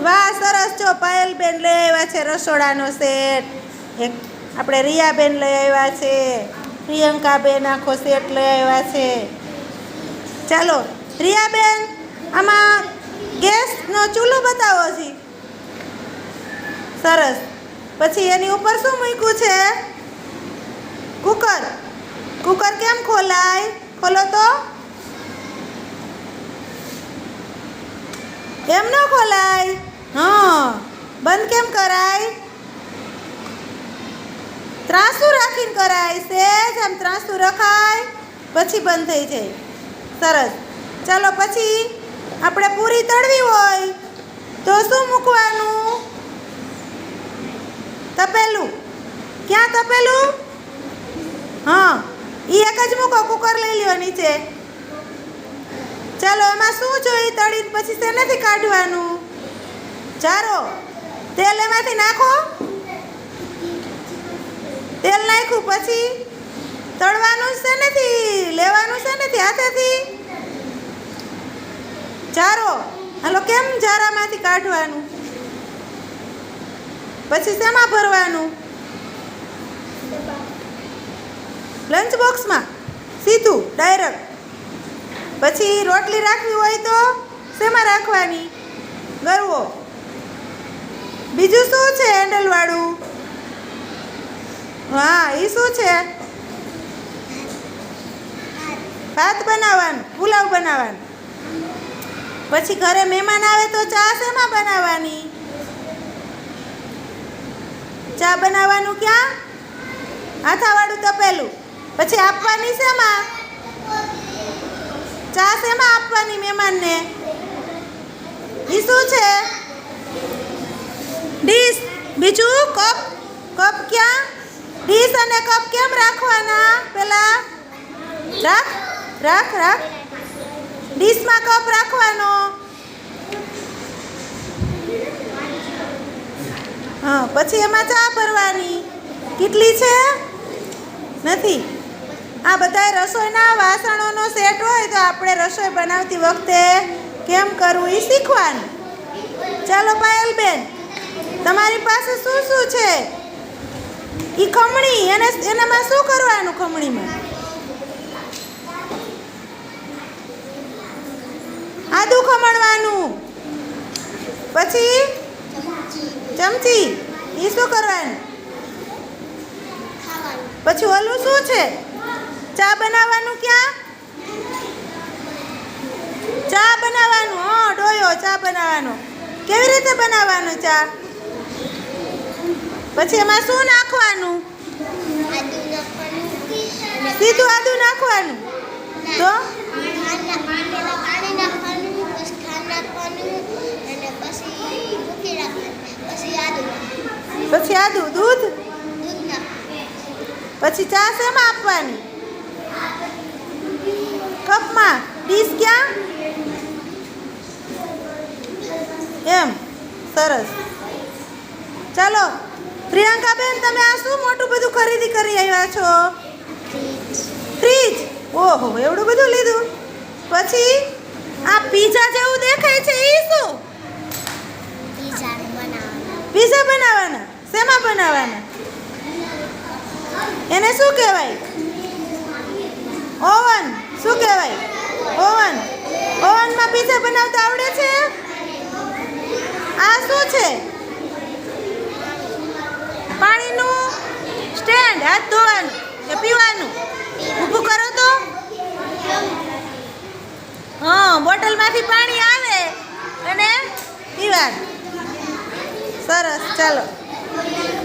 વાહ સરસ. જો પાયલબેન લઈ આવ્યા છે રસોડાનો સેટ. એક આપણે રિયાબેન લઈ આવ્યા છે. પ્રિયંકાબેન આખો સેટ લઈ આવ્યા છે. ચાલો રિયાબેન, આમાં ગેસનો ચૂલો બતાવો છી. સરસ. પછી એની ઉપર શું મૂક્યું છે? કુકર. કુકર કેમ ખોલાય? ખોલો તો. એમ ન ખોલાય. હા, બંધ કેમ કરાય? ત્રાસું રાખીને કરાય. સેજ આમ ત્રાસું રખાય પછી બંધ થઈ જાય. સરસ. ચાલો પછી આપણે પૂરી તળવી હોય તો શું મૂકવાનું? તપેલું. ક્યાં તપેલું? હા, એ એક જ મૂકો. કુકર લઈ લ્યો નીચે. ચાલો એમાં શું જોઈએ તળીને પછી શેનાથી કાઢવાનું? જારો. તેલ એમાંથી નાખો. તેલ નાખ્યું પછી તળવાનું શેનાથી? લેવાનું શેનાથી? હાથેથી. જારો. હાલો, કેમ જારામાંથી કાઢવાનું? પછી શેમાં ભરવાનું? લંચ બોક્સમાં સીધું ડાયરેક્ટ. પછી રોટલી રાખવી હોય તો શેમાં રાખવાની? ગરવો. બીજું શું છે હેન્ડલવાળું? હા, એ શું છે? ભાત બનાવવાનું, પુલાવ બનાવવાનું. પછી ઘરે મહેમાન આવે તો ચા શેમાં બનાવવાની? ચા બનાવવાનું ક્યાં? હાથાવાળું તપેલું. પછી આપવાની શેમાં? ચા શેમાં આપવાની મહેમાનને? એ શું છે? ડીશ. બીજું કપ. કપ ક્યાં? ડીશ અને કપ કેમ રાખવાના? પેલા રાખ રાખ રાખ. ડીશમાં કપ રાખવાનો. હા, પછી એમાં ચા ભરવાની. કેટલી છે? નથી. આ બધાય રસોઈના વાસણોનો સેટ હોય તો આપણે રસોઈ બનાવતી વખતે કેમ કરવું એ શીખવાનું. ચાલો પાયલબેન, તમારી પાસે શું શું છે? એ ખમણી. એનામાં શું કરવાનું? ખમણીમાં આદુ ખમણવાનું. પછી ચમચી. એ શું કરવાનું? પછી ઓલું શું છે? ચા બનાવવાનું. ક્યાં? ચા બનાવવાનું. હા, ડોયો ચા બનાવવાનો. કેવી રીતે બનાવવાનું ચા? પછી એમાં શું નાખવાનું? સીધું આદુ નાખવાનું. તો પછી આદુ. દૂધ. પછી ચા શેમાં આપવાની? કપમાં. ડીશ ક્યાં? એમ. સરસ. ચાલો પ્રિયંકાબેન, તમે આ શું મોટું બધું ખરીદી કરી આવ્યા છો? ફ્રીજ. ઓહો, એવડું બધું લીધું. પછી આ પીઝા જેવું દેખાય છે એ શું? પીઝા બનાવવાના. શેમાં બનાવવાના? એને શું કહેવાય? ઓવન. શું કહેવાય? ઓવન. ઓવનમાં પીઝા બનાવતા આવડે છે? આ શું છે? પાણીનું સ્ટેન્ડ. હાથ ધોવાનું કે પીવાનું? ઊભું કરો તો. હા, બોટલમાંથી પાણી આવે અને પીવાનું. સરસ. ચાલો.